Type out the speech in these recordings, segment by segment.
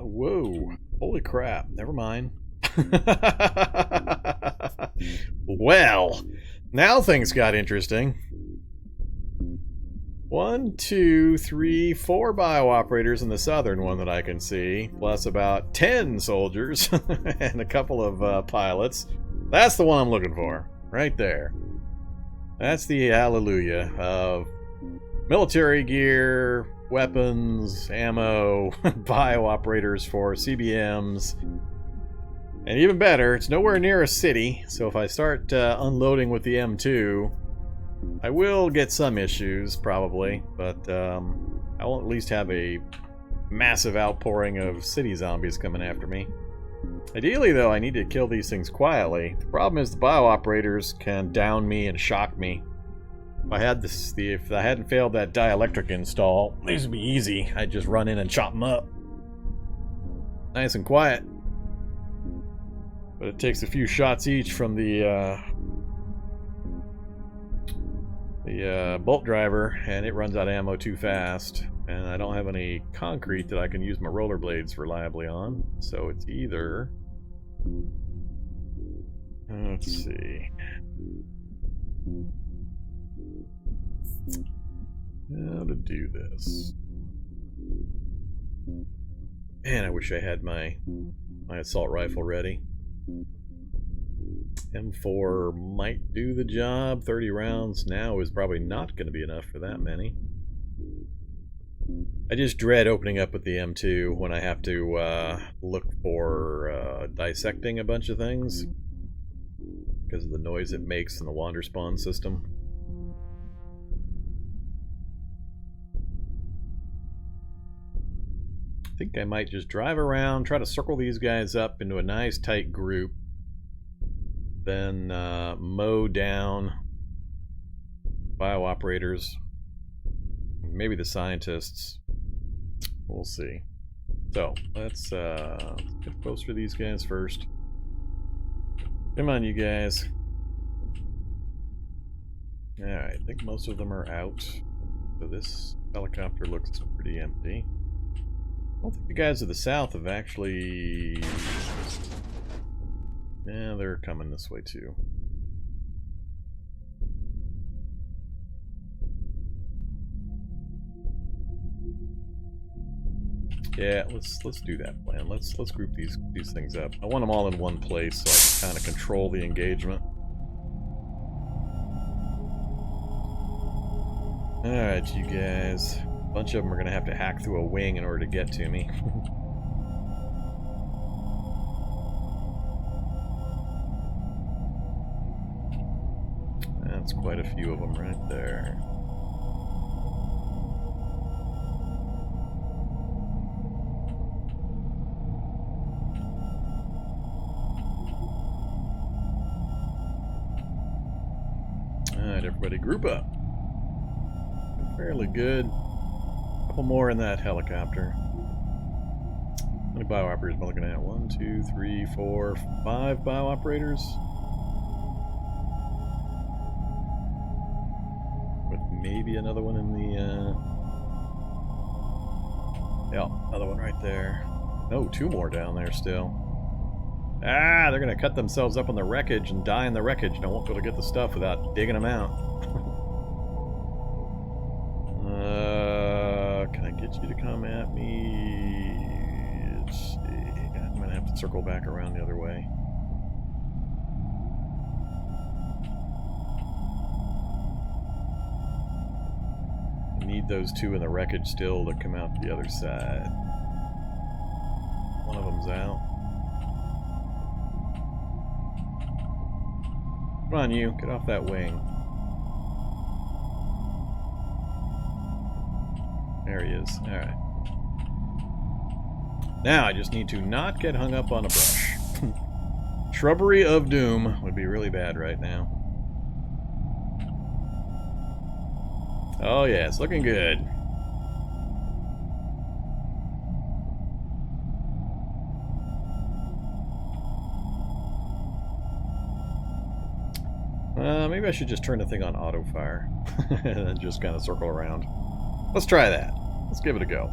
Whoa. Holy crap. Never mind. Well, now things got interesting. 1, 2, 3, 4 bio-operators in the southern one that I can see, plus about 10 soldiers and a couple of pilots. That's the one I'm looking for, right there. That's the hallelujah of military gear, weapons, ammo, bio-operators for CBMs. And even better, it's nowhere near a city, so if I start unloading with the M2, I will get some issues, probably, but I will at least have a massive outpouring of city zombies coming after me. Ideally, though, I need to kill these things quietly. The problem is the bio-operators can down me and shock me. If I hadn't failed that dielectric install, these would be easy. I'd just run in and chop them up. Nice and quiet. But it takes a few shots each from the bolt driver, and it runs out of ammo too fast. And I don't have any concrete that I can use my rollerblades reliably on. So it's either... Let's see. How to do this. Man, I wish I had my assault rifle ready. M4 might do the job. 30 rounds now is probably not going to be enough for that many. I just dread opening up with the M2 when I have to look for dissecting a bunch of things because of the noise it makes in the wander spawn system. I think I might just drive around, try to circle these guys up into a nice tight group, then mow down bio-operators, maybe the scientists. We'll see. So let's get closer to these guys first. Come on, you guys. Alright, I think most of them are out. So this helicopter looks pretty empty. I don't think the guys to the south have actually... Yeah, they're coming this way too. Yeah, let's do that plan. Let's group these things up. I want them all in one place so I can kind of control the engagement. Alright, you guys. A bunch of them are going to have to hack through a wing in order to get to me. That's quite a few of them right there. Alright, everybody group up. Fairly good. A couple more in that helicopter. How many bio-operators am I looking at? 1, 2, 3, 4, 5 bio-operators. With maybe another one in the... Yeah, another one right there. No, 2 more down there still. Ah, they're going to cut themselves up on the wreckage and die in the wreckage, and I won't be able to get the stuff without digging them out. Can I get you to come at me? Let's see. I'm going to have to circle back around the other way. I need those 2 in the wreckage still to come out the other side. One of them's out. Come on, you. Get off that wing. There he is. Alright. Now, I just need to not get hung up on a brush. Shrubbery of Doom would be really bad right now. Oh yeah, it's looking good. Maybe I should just turn the thing on auto fire and then just kind of circle around. Let's try that. Let's give it a go.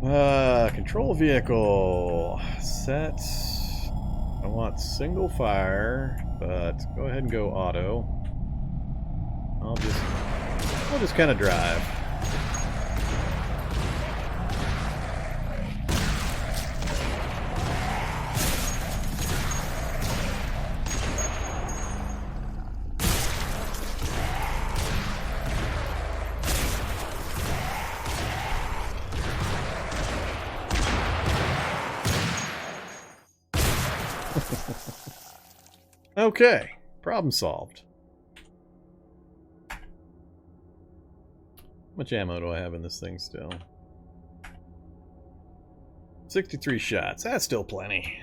Control vehicle. Set. I want single fire, but go ahead and go auto. I'll just kind of drive. Okay, problem solved. How much ammo do I have in this thing still? 63 shots. That's still plenty.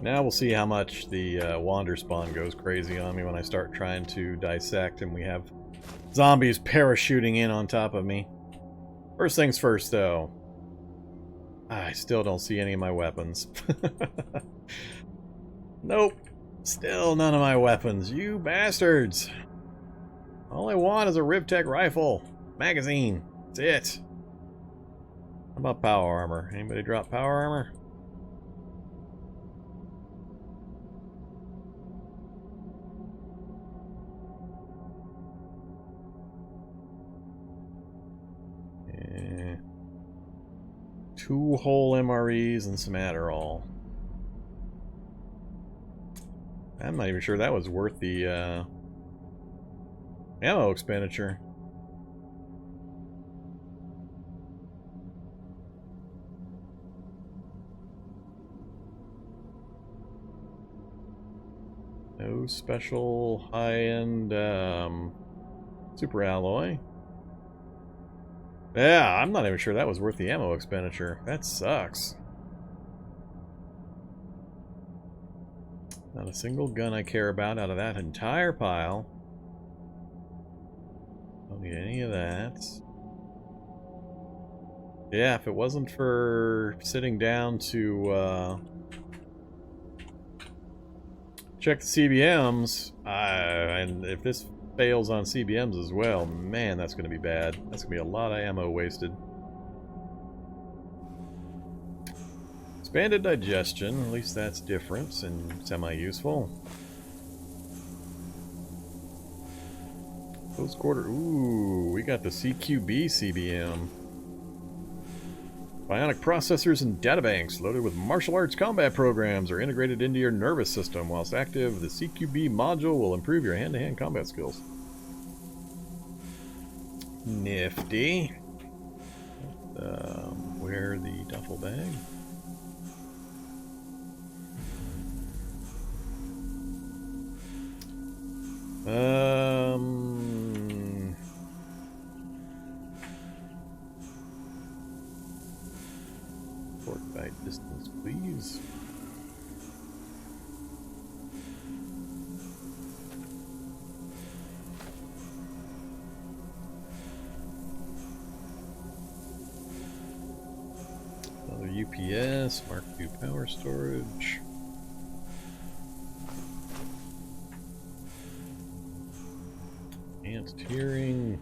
Now we'll see how much the wander spawn goes crazy on me when I start trying to dissect and we have zombies parachuting in on top of me. First things first, though. I still don't see any of my weapons. Nope. Still none of my weapons. You bastards. All I want is a Rivtech rifle. Magazine. That's it. How about power armor? Anybody drop power armor? Yeah. 2 whole MREs and some Adderall. I'm not even sure that was worth the ammo expenditure. No special high-end super alloy. Yeah, I'm not even sure that was worth the ammo expenditure. That sucks. Not a single gun I care about out of that entire pile. Don't need any of that. Yeah, if it wasn't for sitting down to check the CBMs, and if this fails on CBMs as well, man, that's going to be bad. That's going to be a lot of ammo wasted. Expanded digestion, at least that's different and semi-useful. Close quarter, ooh, we got the CQB CBM. Bionic processors and databanks loaded with martial arts combat programs are integrated into your nervous system. Whilst active, the CQB module will improve your hand-to-hand combat skills. Nifty. Where the duffel bag? By distance, please. Another UPS, Mark II power storage. Enhanced hearing.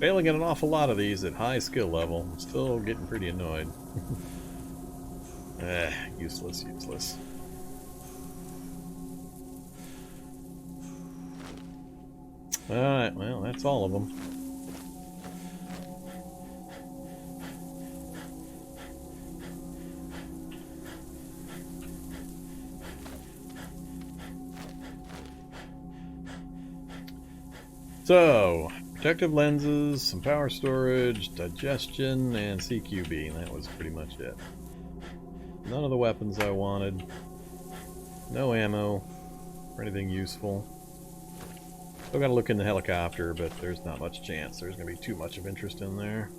Failing at an awful lot of these at high skill level. I'm still getting pretty annoyed. Useless, useless. Alright, well, that's all of them. So, protective lenses, some power storage, digestion, and CQB, and that was pretty much it. None of the weapons I wanted. No ammo or anything useful. Still gotta look in the helicopter, but there's not much chance. There's gonna be too much of interest in there.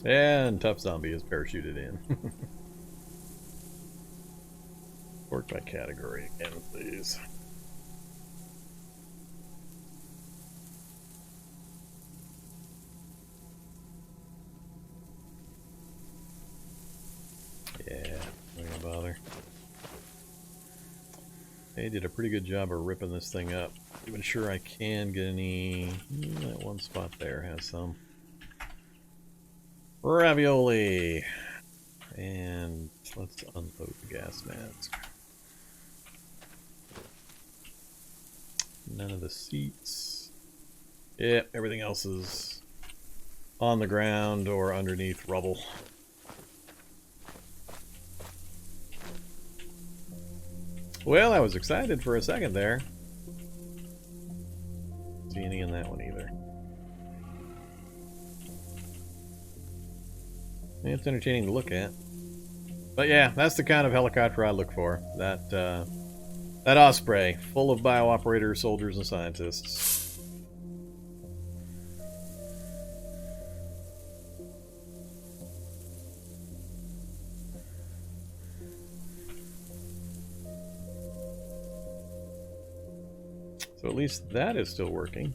And Tough Zombie is parachuted in. Work by category again, please. They did a pretty good job of ripping this thing up. Not even sure I can get any... that one spot there has some. Ravioli! And let's unload the gas mask. None of the seats. Yeah, everything else is on the ground or underneath rubble. Well, I was excited for a second there. Don't see any in that one either. It's entertaining to look at. But yeah, that's the kind of helicopter I look for. That Osprey, full of bio-operators, soldiers, and scientists. So at least that is still working.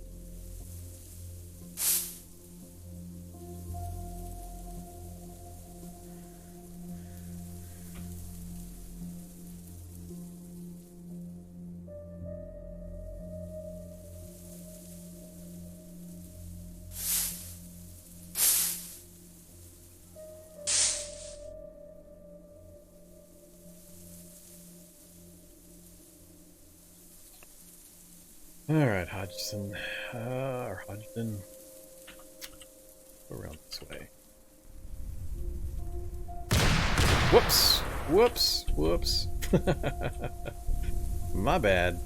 Alright, Hodgson. Or Hodgson. Go around this way. Whoops! Whoops! Whoops! My bad.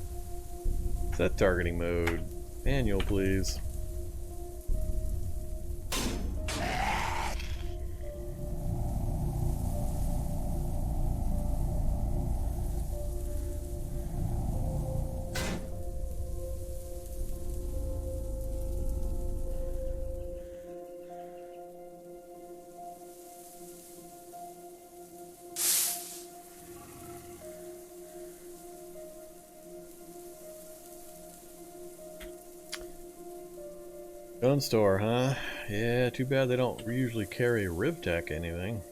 Set targeting mode. Manual, please. Gun store, huh? Yeah, too bad they don't usually carry RivTech anything.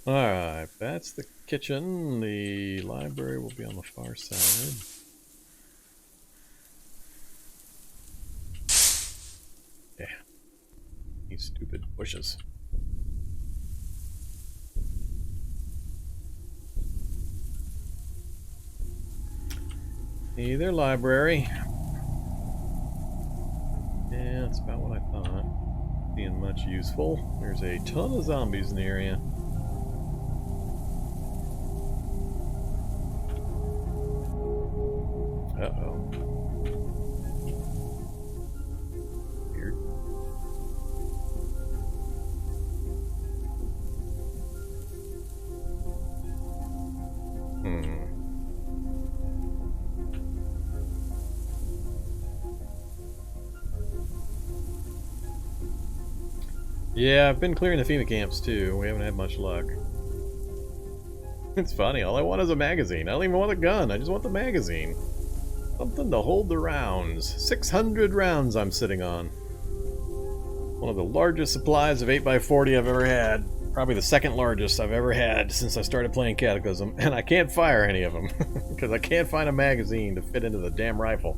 Alright, that's the kitchen. The library will be on the far side. Yeah. These stupid bushes. Either library. Yeah, that's about what I thought. Being much useful. There's a ton of zombies in the area. Uh-oh. Weird. Yeah, I've been clearing the FEMA camps too. We haven't had much luck. It's funny, all I want is a magazine. I don't even want a gun, I just want the magazine. Something to hold the rounds. 600 rounds I'm sitting on. One of the largest supplies of 8x40 I've ever had. Probably the second largest I've ever had since I started playing Cataclysm. And I can't fire any of them. Because I can't find a magazine to fit into the damn rifle.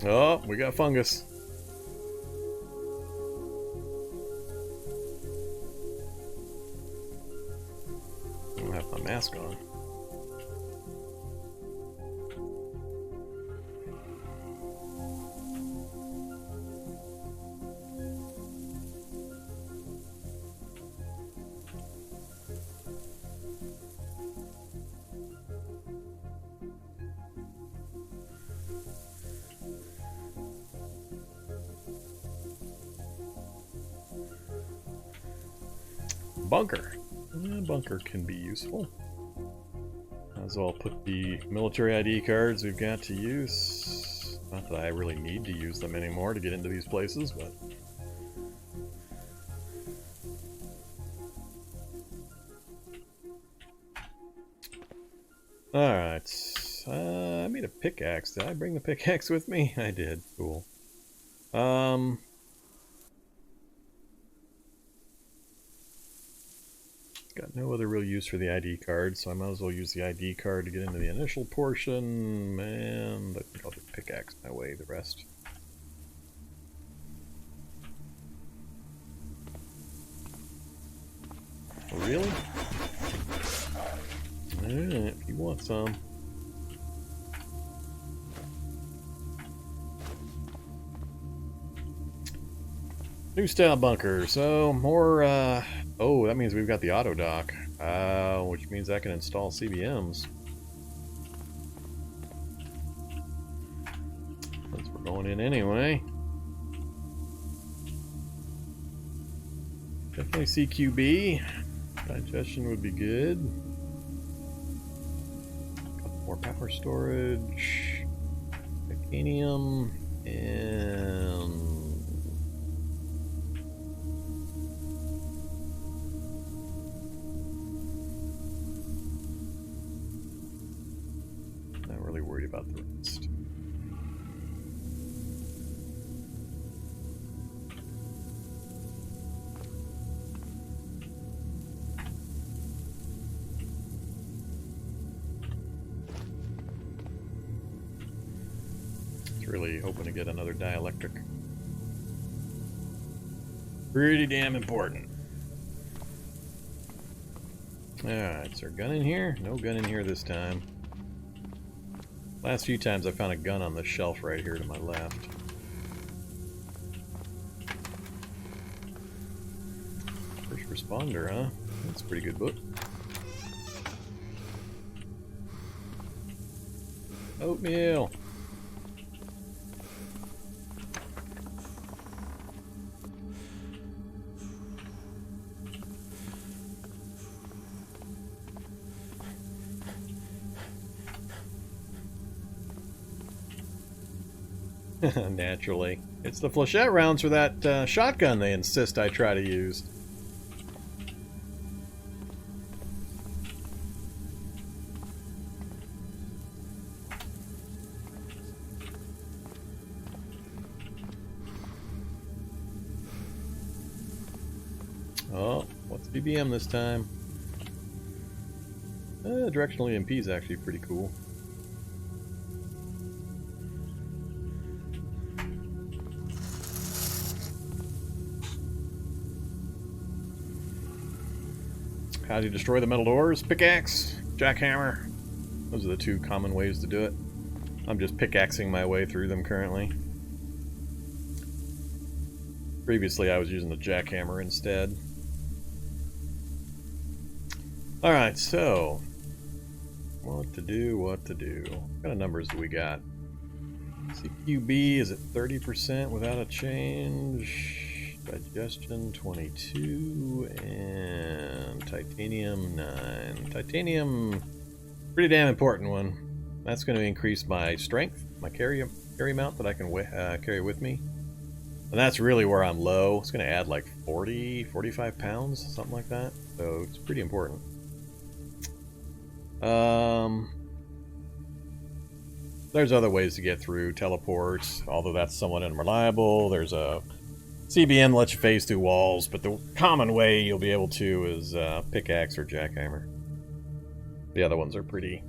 Oh, we got fungus. I don't have my mask on. Bunker. bunker can be useful. Might as well put the military ID cards we've got to use. Not that I really need to use them anymore to get into these places, but... Alright. I made a pickaxe. Did I bring the pickaxe with me? I did. Cool. Got no other real use for the ID card, so I might as well use the ID card to get into the initial portion, and I think I'll just pickaxe my way the rest. Oh, really? Alright, if you want some. New style bunker, so more, oh, that means we've got the auto dock, which means I can install CBMs. Since we're going in anyway. Definitely CQB. Digestion would be good. Couple more power storage. Titanium. And... worried about the rest. It's really hoping to get another dielectric. Pretty damn important. Alright, is there a gun in here? No gun in here this time. Last few times I found a gun on the shelf right here to my left. First Responder, huh? That's a pretty good book. Oatmeal! Naturally. It's the flechette rounds for that shotgun they insist I try to use. Oh, what's BBM this time? Directional EMP is actually pretty cool. How do you destroy the metal doors? Pickaxe, jackhammer. Those are the two common ways to do it. I'm just pickaxing my way through them currently. Previously I was using the jackhammer instead. Alright, so... What to do, what to do. What kind of numbers do we got? CQB is at 30% without a change. Digestion 22 and titanium 9. Titanium, pretty damn important one. That's going to increase my strength, my carry amount that I can carry with me. And that's really where I'm low. It's going to add like 45 pounds, something like that. So it's pretty important. There's other ways to get through. Teleports, although that's somewhat unreliable. There's a CBM lets you phase through walls, but the common way you'll be able to is pickaxe or jackhammer. The other ones are pretty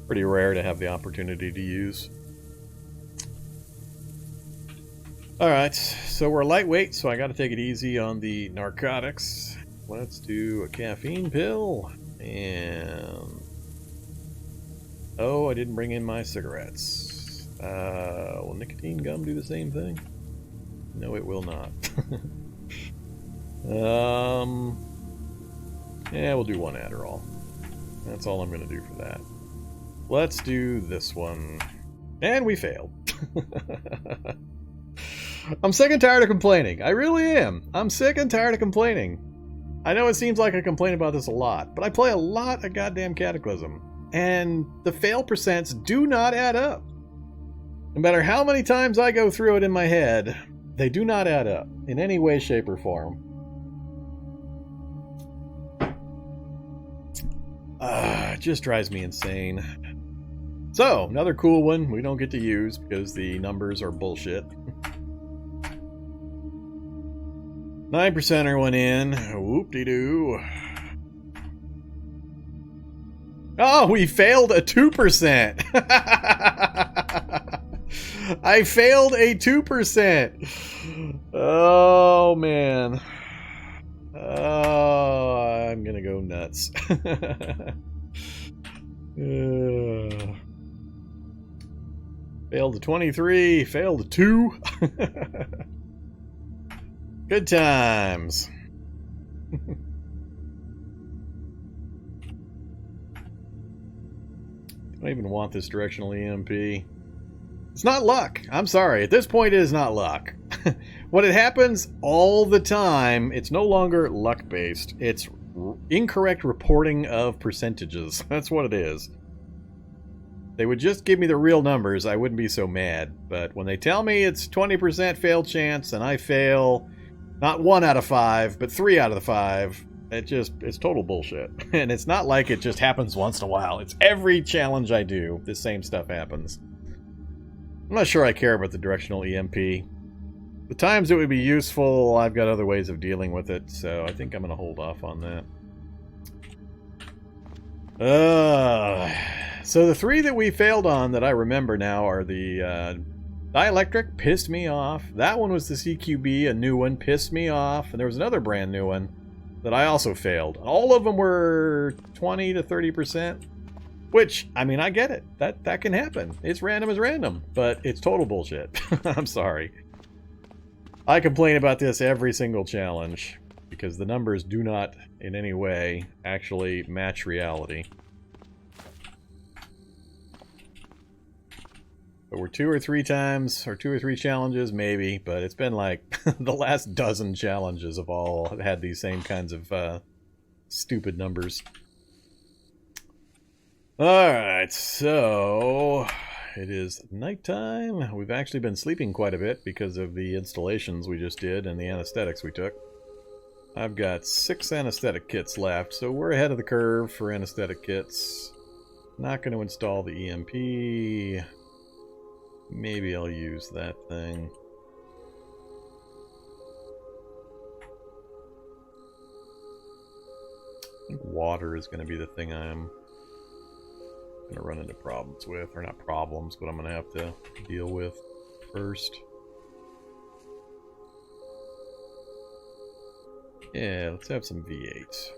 rare to have the opportunity to use. Alright, so we're lightweight, so I gotta take it easy on the narcotics. Let's do a caffeine pill, and... Oh, I didn't bring in my cigarettes. Will nicotine gum do the same thing? No, it will not. Yeah, we'll do one Adderall. That's all I'm going to do for that. Let's do this one. And we failed. I'm sick and tired of complaining. I really am. I'm sick and tired of complaining. I know it seems like I complain about this a lot, but I play a lot of goddamn Cataclysm, and the fail percents do not add up. No matter how many times I go through it in my head, they do not add up in any way, shape, or form. It just drives me insane. So, another cool one we don't get to use because the numbers are bullshit. 9%er went in. Whoop-de-doo. Oh, we failed a 2%. I failed a 2%. Oh, man. Oh, I'm gonna go nuts. Failed to 23, failed to 2. Good times. I don't even want this directional EMP. It's not luck. I'm sorry. At this point, it is not luck. When it happens all the time, it's no longer luck-based. It's incorrect reporting of percentages. That's what it is. They would just give me the real numbers, I wouldn't be so mad. But when they tell me it's 20% fail chance and I fail not 1 out of 5, but 3 out of the 5, it's total bullshit. And it's not like it just happens once in a while. It's every challenge I do, the same stuff happens. I'm not sure I care about the directional EMP. The times it would be useful, I've got other ways of dealing with it, so I think I'm going to hold off on that. So the 3 that we failed on that I remember now are the Dielectric, pissed me off. That one was the CQB, a new one, pissed me off. And there was another brand new one that I also failed. All of them were 20 to 30%. Which, I mean, I get it. That can happen. It's random as random. But it's total bullshit. I'm sorry. I complain about this every single challenge. Because the numbers do not, in any way, actually match reality. But we're 2 or 3 times, or 2 or 3 challenges, maybe, but it's been like the last dozen challenges have all had these same kinds of stupid numbers. Alright, so it is nighttime. We've actually been sleeping quite a bit because of the installations we just did and the anesthetics we took. I've got 6 anesthetic kits left, so we're ahead of the curve for anesthetic kits. Not going to install the EMP. Maybe I'll use that thing. I think water is going to be the thing I'm going to run into problems with. Or not problems, but I'm going to have to deal with first. Yeah, let's have some V8.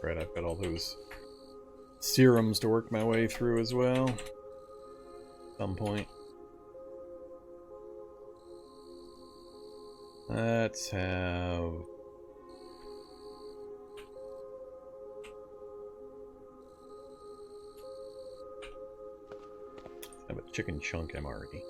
Right, I've got all those serums to work my way through as well. At some point. Let's have... a chicken chunk MRE.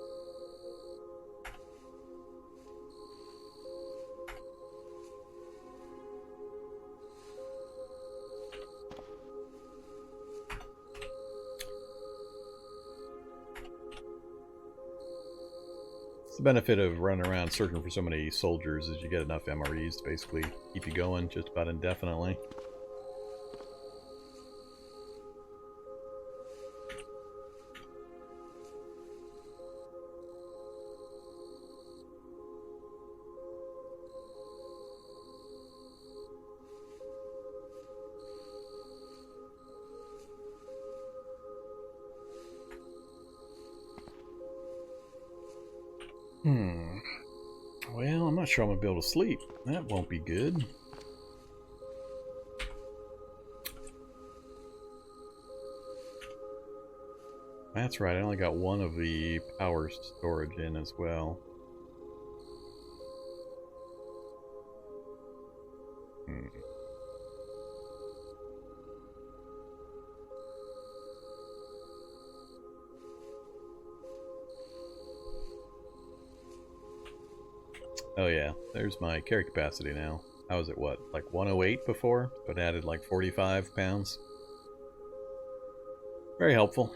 The benefit of running around searching for so many soldiers is you get enough MREs to basically keep you going just about indefinitely. Well, I'm not sure I'm going to be able to sleep. That won't be good. That's right, I only got one of the power storage in as well. Oh yeah, there's my carry capacity now. I was at what, like 108 before, but added like 45 pounds. Very helpful.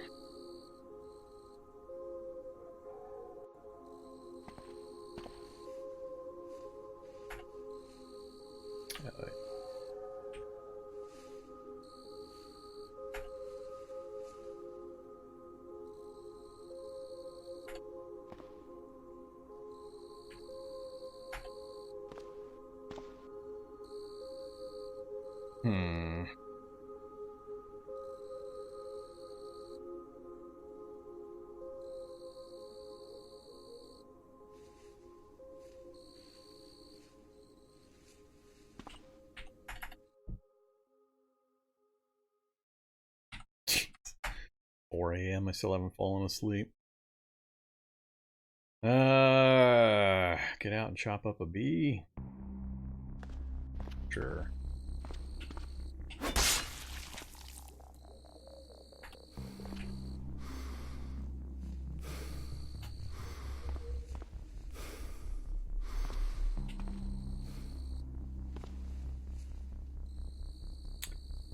Hmm. Jeez. 4 a.m. I still haven't fallen asleep. Get out and chop up a bee. Sure.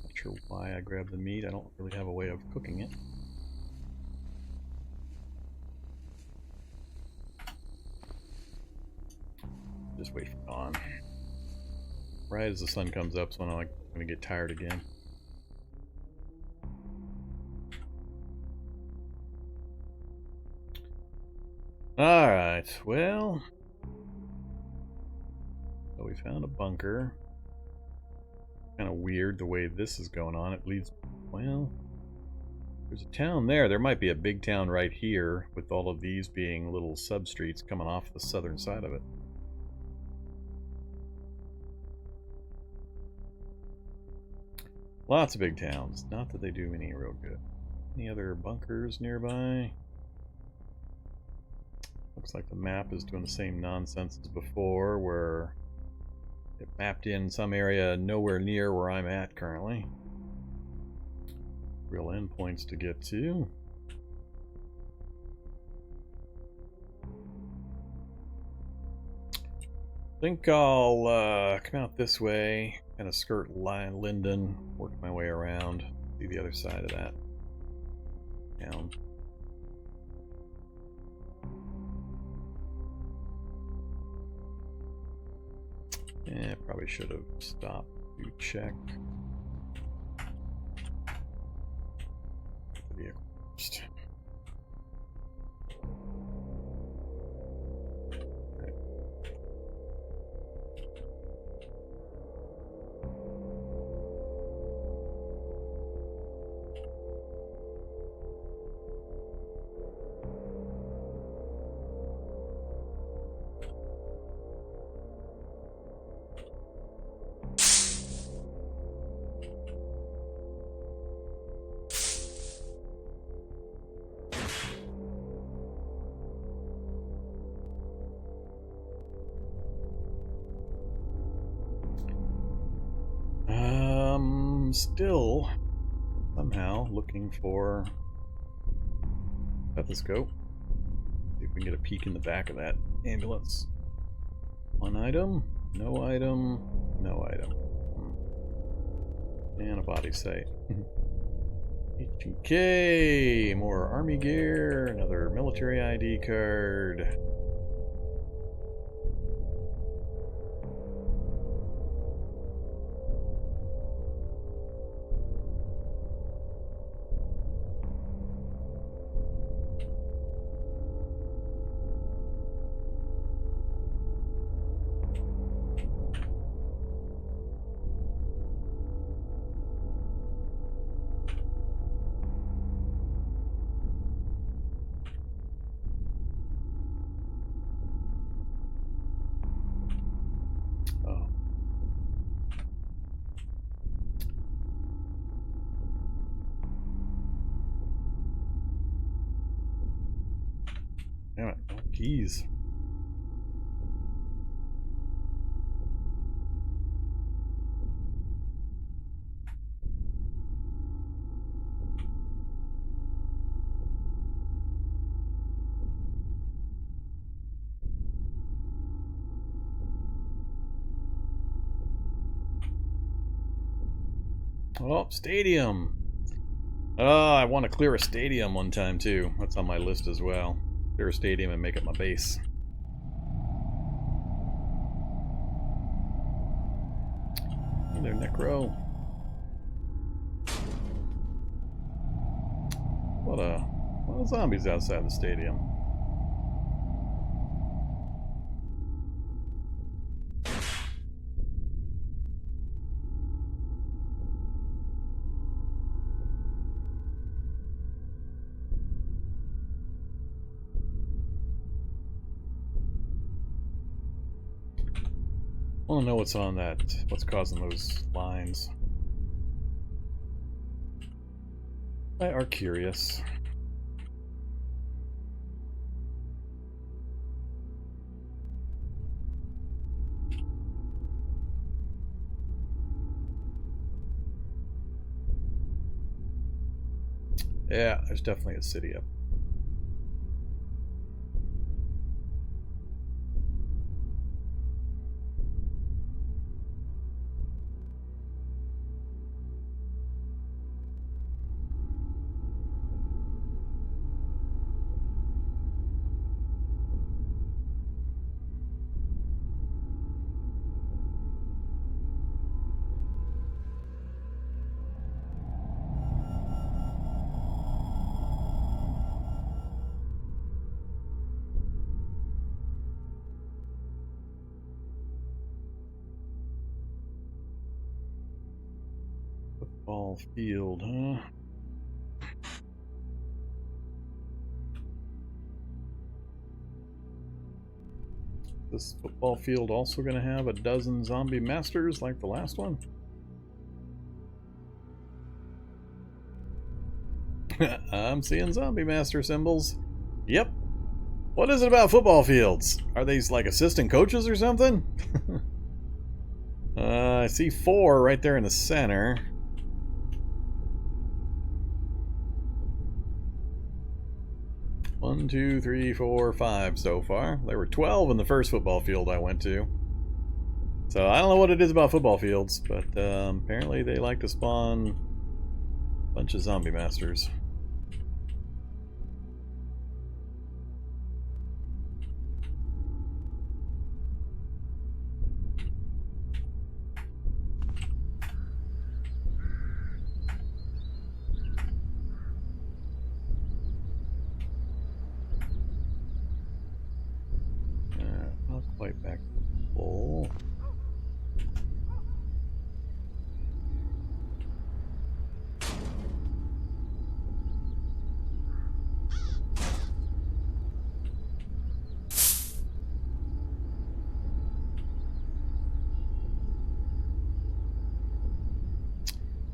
Not sure why I grabbed the meat. I don't really have a way of cooking it. Just wait for dawn. Right as the sun comes up, so I'm going to get tired again. Alright, well... So we found a bunker. Kind of weird the way this is going on. It leads... Well... There's a town there. There might be a big town right here, with all of these being little sub-streets coming off the southern side of it. Lots of big towns. Not that they do any real good. Any other bunkers nearby? Looks like the map is doing the same nonsense as before, where it mapped in some area nowhere near where I'm at currently. Real endpoints to get to. Think I'll come out this way, kind of skirt Linden, work my way around, see the other side of that town. Yeah, probably should have stopped to check the vehicle first. Still somehow looking for stethoscope. See if we can get a peek in the back of that ambulance. One item, no item, no item. And a body site. H&K, more army gear, another military ID card. Damn it, no keys. Oh, stadium. Oh, I want to clear a stadium one time too. That's on my list as well. Clear a stadium and make it my base. Hey there, Necro. A lot of zombies outside the stadium. I want to know what's on that, what's causing those lines. I are curious. Yeah, there's definitely a city up. Football field, huh? This football field also going to have a dozen zombie masters like the last one? I'm seeing zombie master symbols. Yep. What is it about football fields? Are these like assistant coaches or something? I see 4 right there in the center. One, 2, 3, 4, 5 so far. There were 12 in the first football field I went to. So I don't know what it is about football fields, but apparently they like to spawn a bunch of zombie masters. Not quite back full.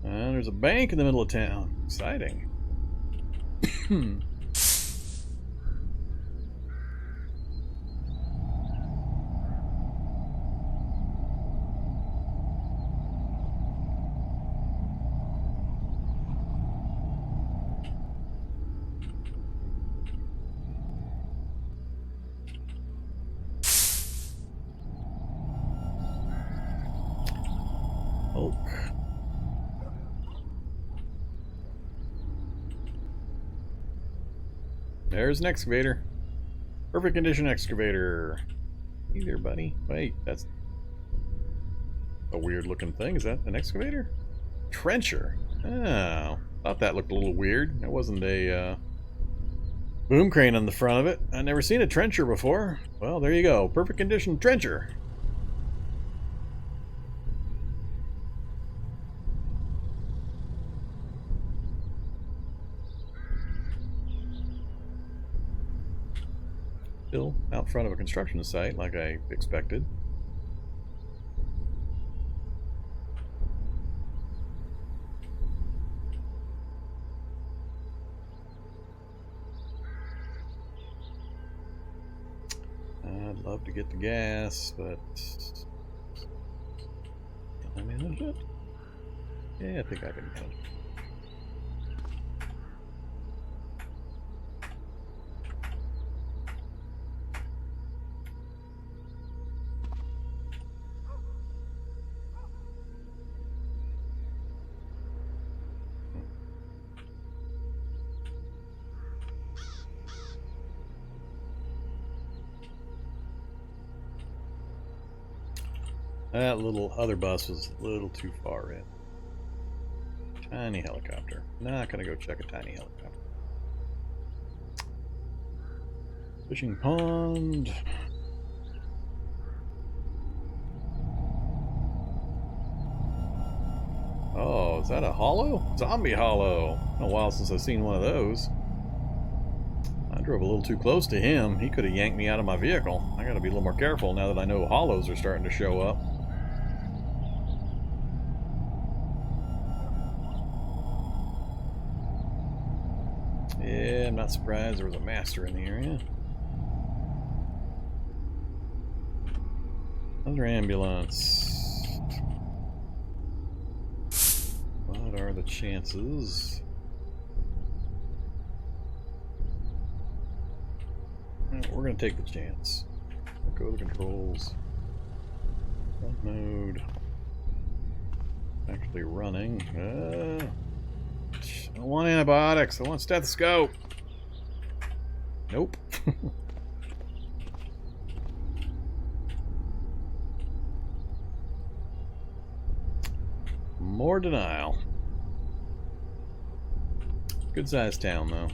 And there's a bank in the middle of town. Exciting. Oak. There's an excavator. Perfect condition excavator. Hey there, buddy. Wait, that's a weird looking thing. Is that an excavator? Trencher. Oh, thought that looked a little weird. That wasn't a boom crane on the front of it. I've never seen a trencher before. Well, there you go. Perfect condition trencher. Still out front of a construction site, like I expected. I'd love to get the gas, but can I manage it? Yeah, I think I can manage it. That little other bus was a little too far in. Tiny helicopter. Not gonna go check a tiny helicopter. Fishing pond. Oh, is that a hollow? Zombie hollow. Been a while since I've seen one of those. I drove a little too close to him. He could have yanked me out of my vehicle. I gotta be a little more careful now that I know hollows are starting to show up. Yeah, I'm not surprised there was a master in the area. Another ambulance. What are the chances? We're going to take the chance. Go to controls. Front mode. Actually running. I don't want antibiotics. I want stethoscope. Nope. More denial. Good sized town, though.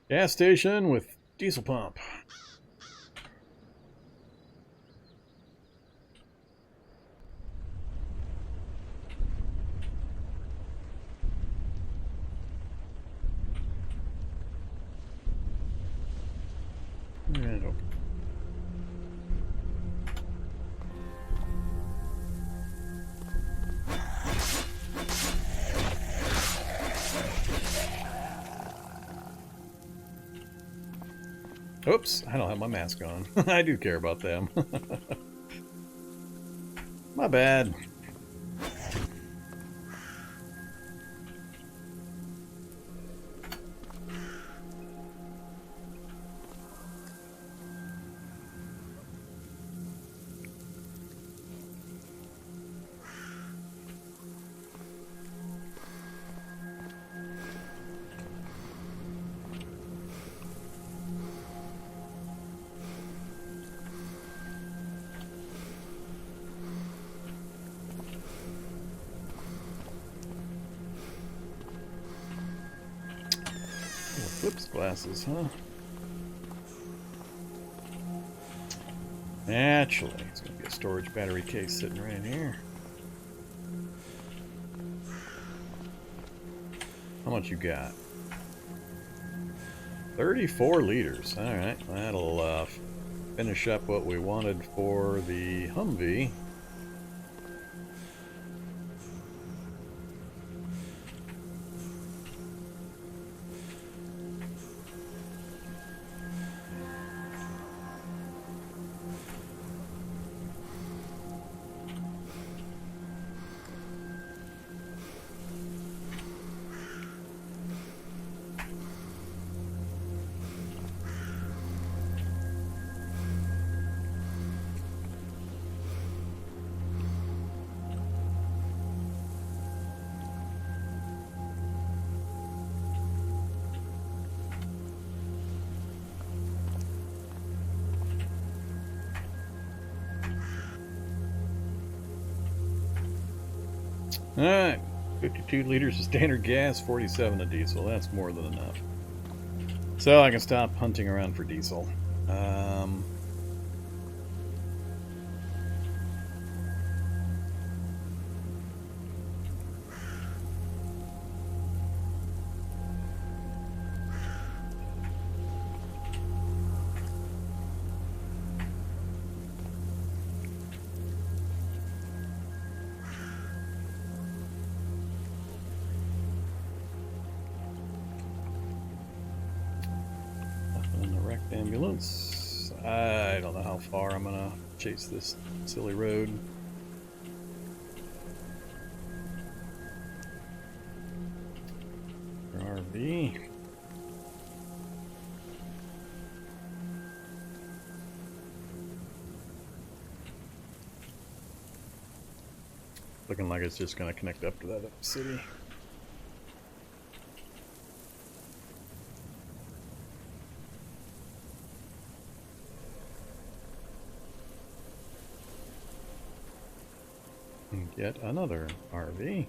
Gas station with diesel pump. And okay. Oops, I don't have my mask on. I do care about them. My bad. Whoops, glasses, huh? Actually, it's going to be a storage battery case sitting right here. How much you got? 34 liters. Alright, that'll finish up what we wanted for the Humvee. Alright, 52 liters of standard gas, 47 of diesel. That's more than enough. So I can stop hunting around for diesel. Ambulance. I don't know how far I'm gonna chase this silly road. RV. Looking like it's just going to connect up to that city. And get another RV.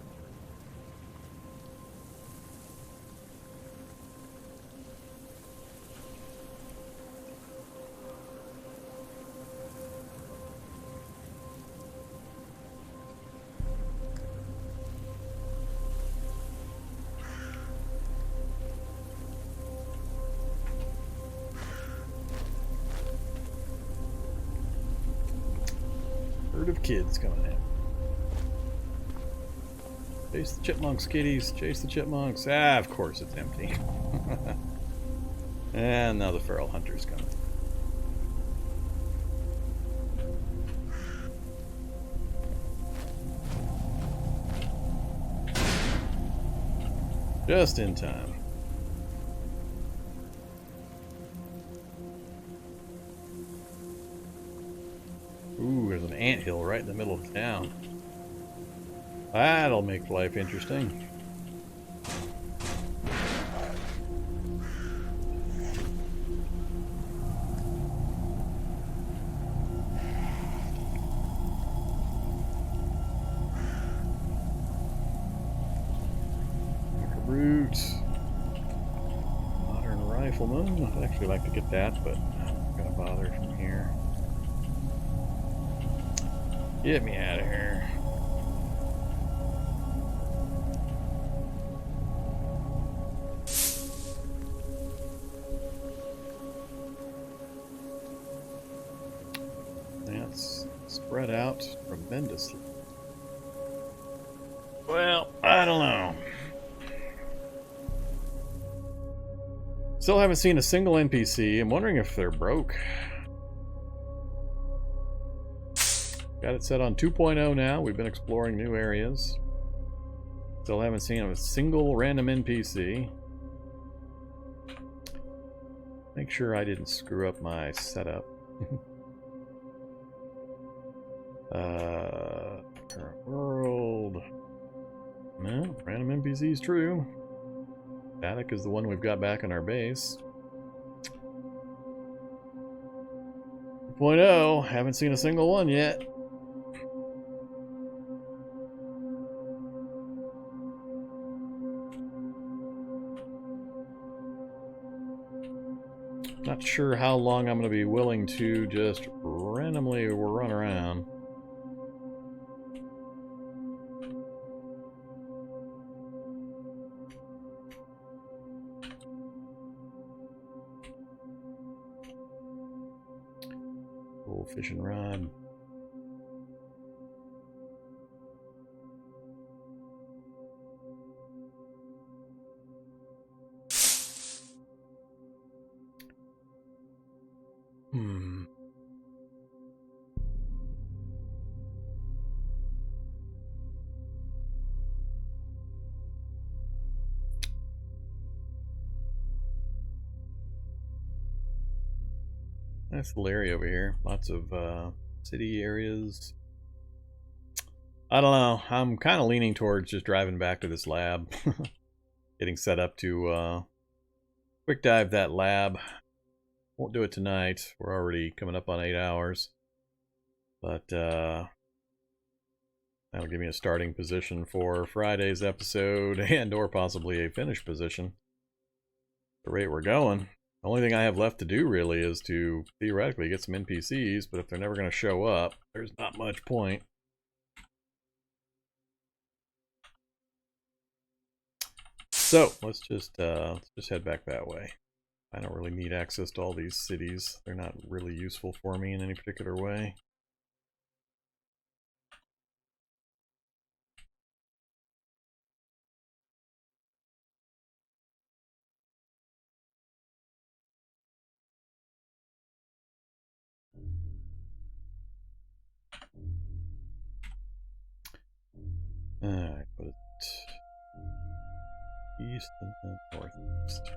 Herd of kids coming in. Chase the chipmunks, kitties. Chase the chipmunks. Ah, of course it's empty. And now the feral hunter's coming. Just in time. Ooh, there's an anthill right in the middle of town. That'll make life interesting. Root. Modern rifleman. I'd actually like to get that, but I'm not gonna bother from here. Get me out of here. That's spread out tremendously. Well, I don't know. Still haven't seen a single NPC. I'm wondering if they're broke. Got it set on 2.0 now. We've been exploring new areas. Still haven't seen a single random NPC. Make sure I didn't screw up my setup. Current world. No, random NPC is true. Bionic is the one we've got back in our base. 2.0, haven't seen a single one yet. Not sure how long I'm going to be willing to just randomly run around. Old fishing rod. Nice little area over here. Lots of city areas. I don't know. I'm kind of leaning towards just driving back to this lab. Getting set up to quick dive that lab. Won't do it tonight. We're already coming up on 8 hours. But that'll give me a starting position for Friday's episode and or possibly a finish position. The rate we're going. The only thing I have left to do really is to theoretically get some NPCs, but if they're never going to show up, there's not much point. So let's just head back that way. I don't really need access to all these cities. They're not really useful for me in any particular way. Alright, but East and then northeast.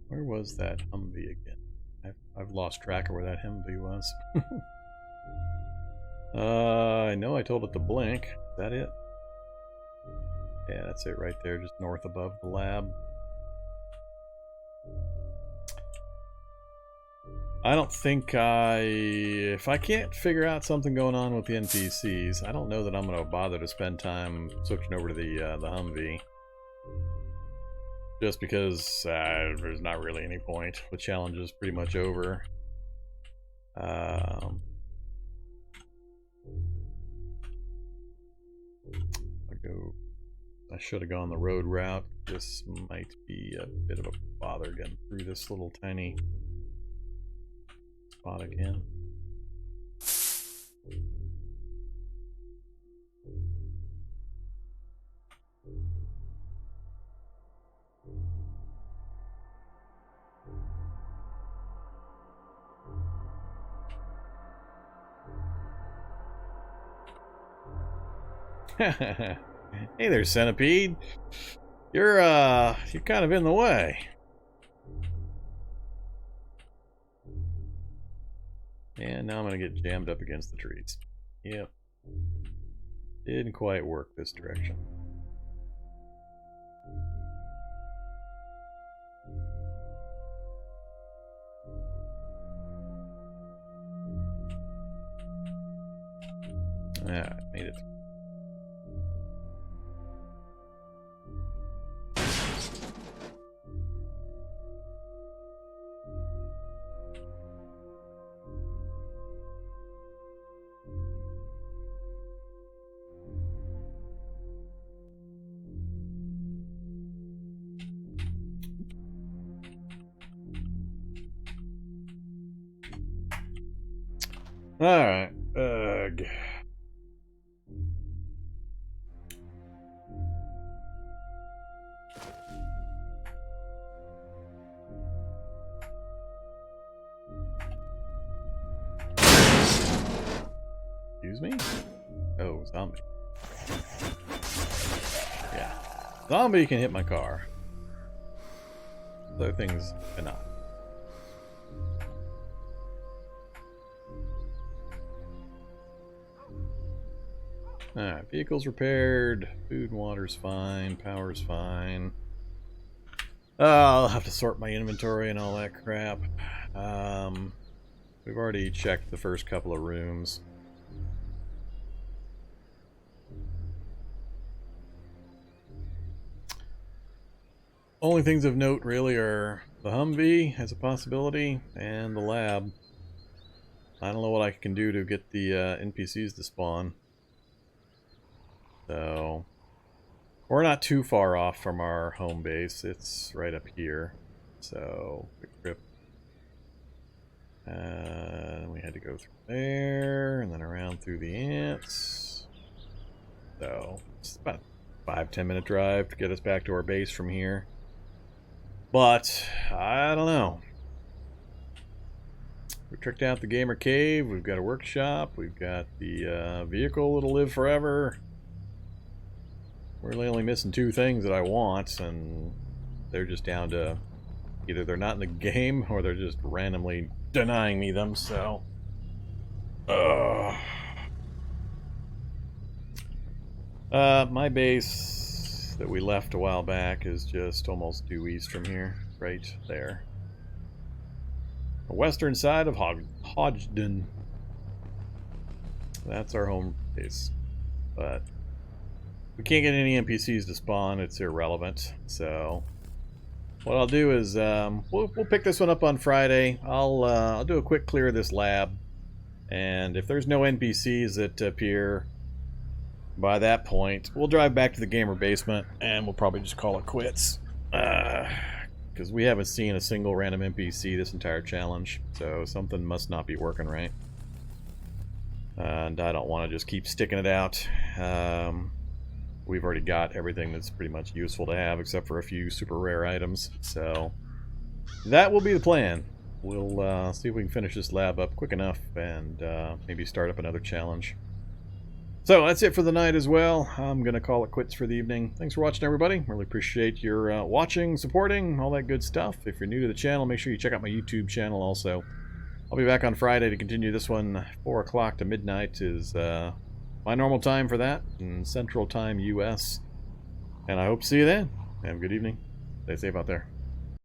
Where was that Humvee again? I've lost track of where that Humvee was. I know I told it to blink. Is that it? Yeah, that's it right there, just north above the lab. I don't think if I can't figure out something going on with the NPCs, I don't know that I'm going to bother to spend time switching over to the Humvee. Just because there's not really any point. The challenge is pretty much over. I should have gone the road route. This might be a bit of a bother getting through this little tiny spot again. Hey there, Centipede. You're kind of in the way. And now I'm gonna get jammed up against the trees. Yep. Didn't quite work this direction. Alright, made it. Alright, ugh. Excuse me? Oh, zombie. Yeah. Zombie can hit my car. Other things cannot. Alright, vehicle's repaired, food and water's fine, power's fine. I'll have to sort my inventory and all that crap. We've already checked the first couple of rooms. Only things of note really are the Humvee as a possibility and the lab. I don't know what I can do to get the NPCs to spawn. So, we're not too far off from our home base. It's right up here. So, quick trip. We had to go through there, and then around through the ants. So, it's about a 5-10 minute drive to get us back to our base from here. But, I don't know. We tricked out the gamer cave, we've got a workshop, we've got the vehicle that'll live forever. We're really only missing 2 things that I want, and they're just down to either they're not in the game or they're just randomly denying me them, so. My base that we left a while back is just almost due east from here, right there. The western side of Hodgdon. That's our home base, but we can't get any NPCs to spawn. It's irrelevant. So what I'll do is we'll pick this one up on Friday. I'll do a quick clear of this lab, And if there's no NPCs that appear by that point, we'll drive back to the gamer basement and we'll probably just call it quits. Because we haven't seen a single random NPC this entire challenge, so something must not be working right. And I don't want to just keep sticking it out. We've already got everything that's pretty much useful to have, except for a few super rare items. So that will be the plan. We'll see if we can finish this lab up quick enough and maybe start up another challenge. So that's it for the night as well. I'm going to call it quits for the evening. Thanks for watching, everybody. Really appreciate your watching, supporting, all that good stuff. If you're new to the channel, make sure you check out my YouTube channel also. I'll be back on Friday to continue this one. 4 o'clock to midnight is my normal time for that, in Central Time, US. And I hope to see you then. Have a good evening. Stay safe out there.